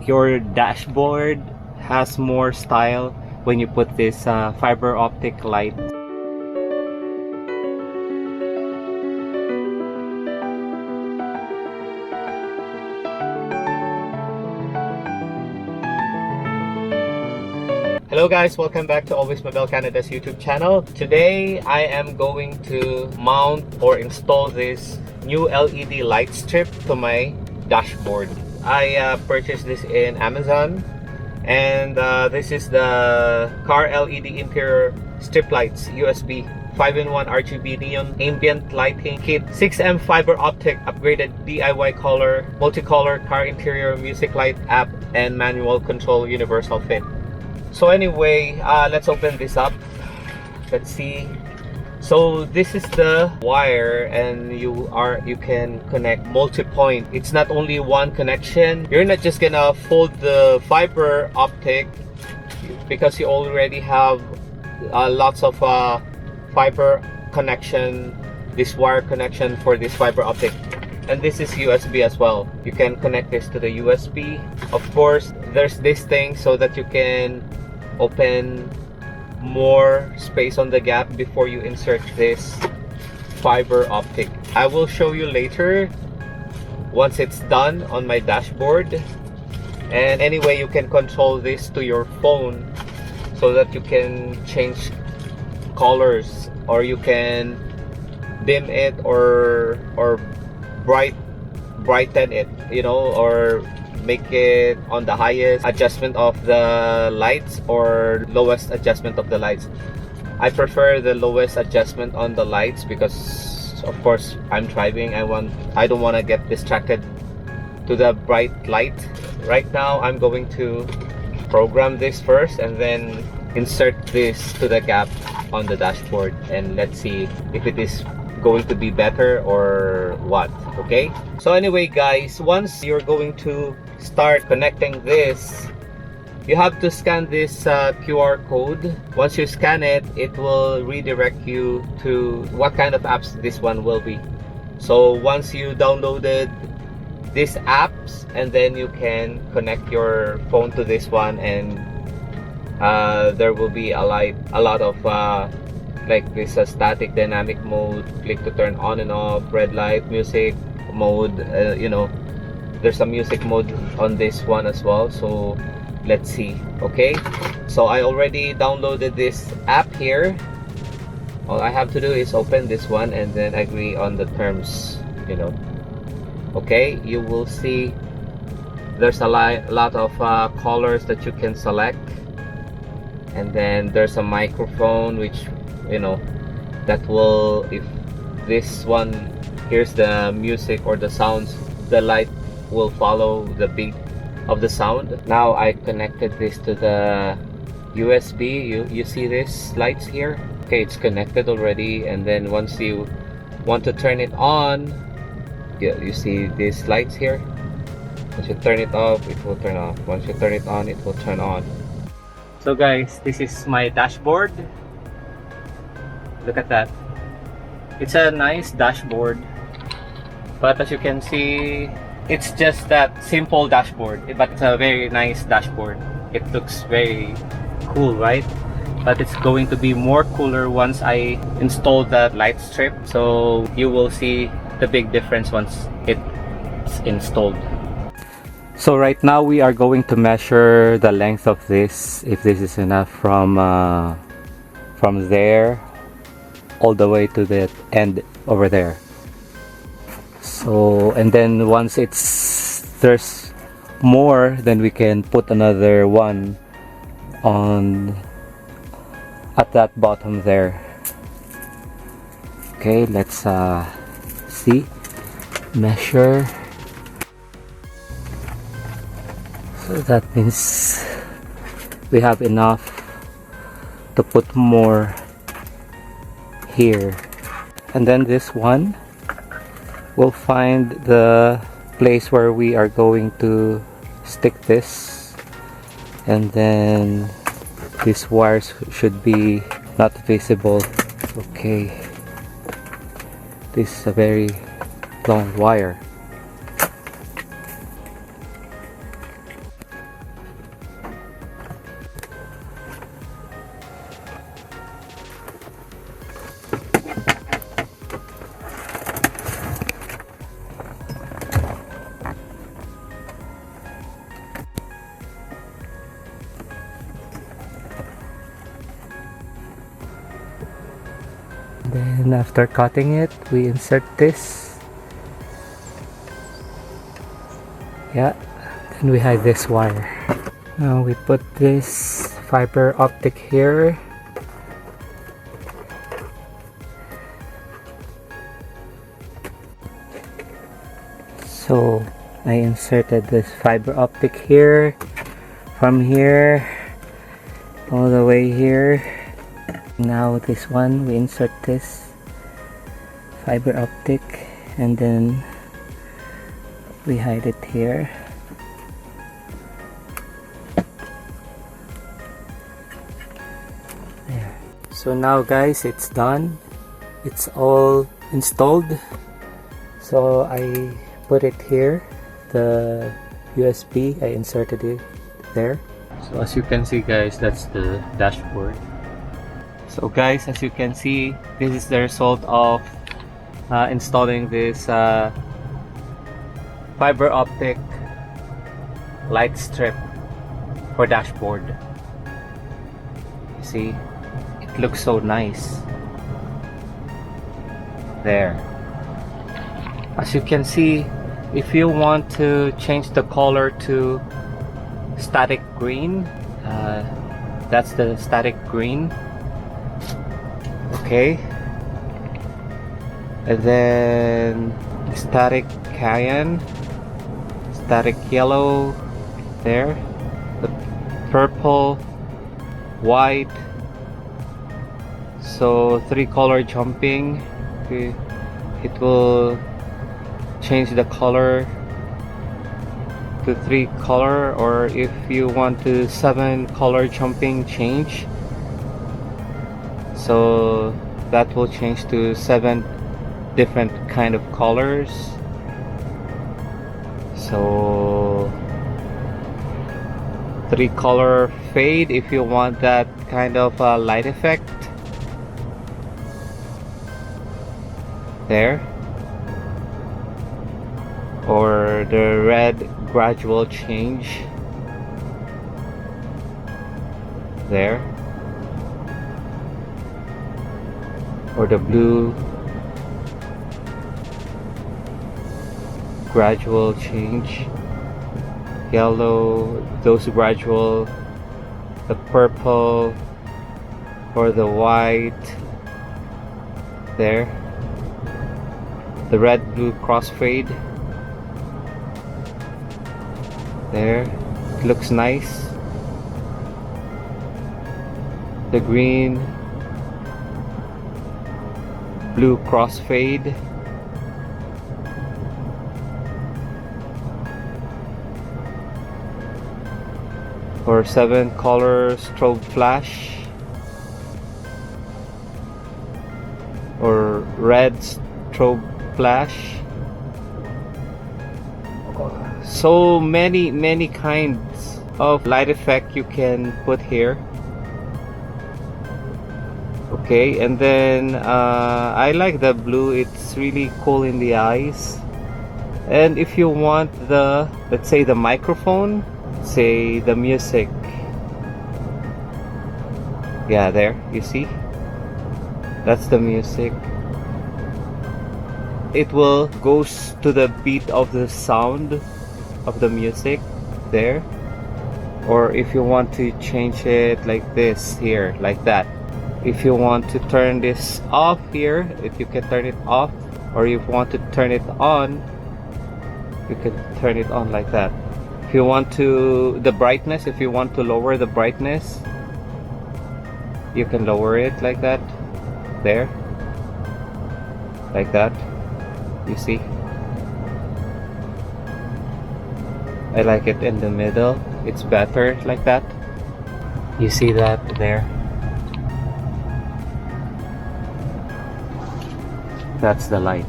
your dashboard has more style when you put this fiber optic light. Hello guys, welcome back to Always Mabel Canada's YouTube channel. Today I am going to mount or install this new LED light strip to my dashboard. I purchased this in Amazon, and this is the car LED interior strip lights, USB 5-in-1 RGB neon ambient lighting kit, 6M fiber optic upgraded DIY color, multicolor car interior music light app, and manual control universal fit. So anyway, let's open this up. Let's see. So this is the wire, and you can connect multi-point. It's not only one connection. You're not just gonna fold the fiber optic because you already have lots of fiber connection, this wire connection for this fiber optic. And this is USB as well. You can connect this to the USB. Of course, there's this thing so that you can open more space on the gap before you insert this fiber optic. I will show you later once it's done on my dashboard. And anyway, you can control this to your phone so that you can change colors, or you can dim it or brighten it, you know, or make it on the highest adjustment of the lights or lowest adjustment of the lights. I prefer the lowest adjustment on the lights because of course I'm driving. I don't want to get distracted to the bright light. Right now I'm going to program this first and then insert this to the gap on the dashboard, and let's see if it is going to be better or what. Okay, so anyway guys, once you're going to start connecting this, you have to scan this QR code. Once you scan it, it will redirect you to what kind of apps this one will be. So once you downloaded these apps, and then you can connect your phone to this one, and there will be a lot of like this static dynamic mode, click to turn on and off, red light, music mode, you know, there's a music mode on this one as well. So let's see. Okay, so I already downloaded this app here. All I have to do is open this one and then agree on the terms, you know. Okay, you will see there's a lot of colors that you can select, and then there's a microphone which, you know, that will, if this one hears the music or the sounds, the light will follow the beat of the sound. Now I connected this to the USB. You see this lights here? Okay, it's connected already. And then once you want to turn it on, you see these lights here. Once you turn it off, it will turn off. Once you turn it on, it will turn on. So guys, this is my dashboard. Look at that. It's a nice dashboard, but as you can see, it's just that simple dashboard, but it's a very nice dashboard. It looks very cool, right? But it's going to be more cooler once I install that light strip. So you will see the big difference once it's installed. So right now we are going to measure the length of this, if this is enough from there all the way to the end over there. So, and then once there's more, then we can put another one on at that bottom there. Okay, let's see, measure. So that means we have enough to put more here. And then this one, we'll find the place where we are going to stick this, and then these wires should be not visible. Okay, this is a very long wire. Then after cutting it, we insert this. Yeah, then we hide this wire. Now we put this fiber optic here. So I inserted this fiber optic here, from here all the way here. Now this one, we insert this fiber optic and then we hide it here. There. So now guys, it's done. It's all installed. So I put it here, the USB, I inserted it there. So as you can see guys, that's the dashboard. So guys, as you can see, this is the result of installing this fiber optic light strip for dashboard. See, it looks so nice. There. As you can see, if you want to change the color to static green, that's the static green. Okay, and then static cayenne, static yellow there, the purple, white, so 3 color jumping. Okay. It will change the color to 3 color, or if you want to 7 color jumping change, so that will change to 7 different kind of colors. So 3 color fade if you want that kind of light effect there, or the red gradual change there, or the blue gradual change, yellow, those gradual, the purple, or the white there, the red blue crossfade there, it looks nice, the green blue crossfade, or 7 color strobe flash, or red strobe flash. So many kinds of light effect you can put here. Okay, and then I like the blue, it's really cool in the eyes. And if you want the, let's say the microphone, say the music, yeah, there, you see, that's the music. It will goes to the beat of the sound of the music there. Or if you want to change it like this here, like that, if you want to turn this off here, if you can turn it off, or if you want to turn it on, you can turn it on like that. If you want to, the brightness, if you want to lower the brightness, you can lower it like that, there, like that, you see. I like it in the middle, it's better like that, you see that there. That's the light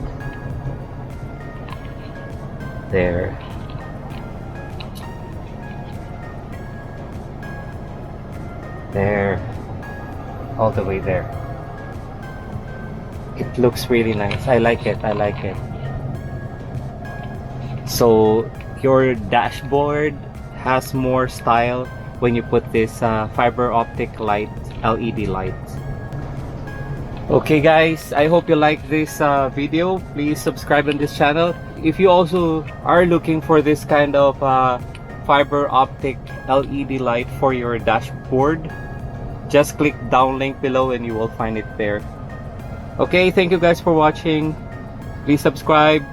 there. There, all the way there. It looks really nice. I like it. I like it. So your dashboard has more style when you put this fiber optic light, LED light. Okay guys, I hope you like this video. Please subscribe on this channel. If you also are looking for this kind of fiber optic LED light for your dashboard, just click down link below and you will find it there. Okay, thank you guys for watching. Please subscribe.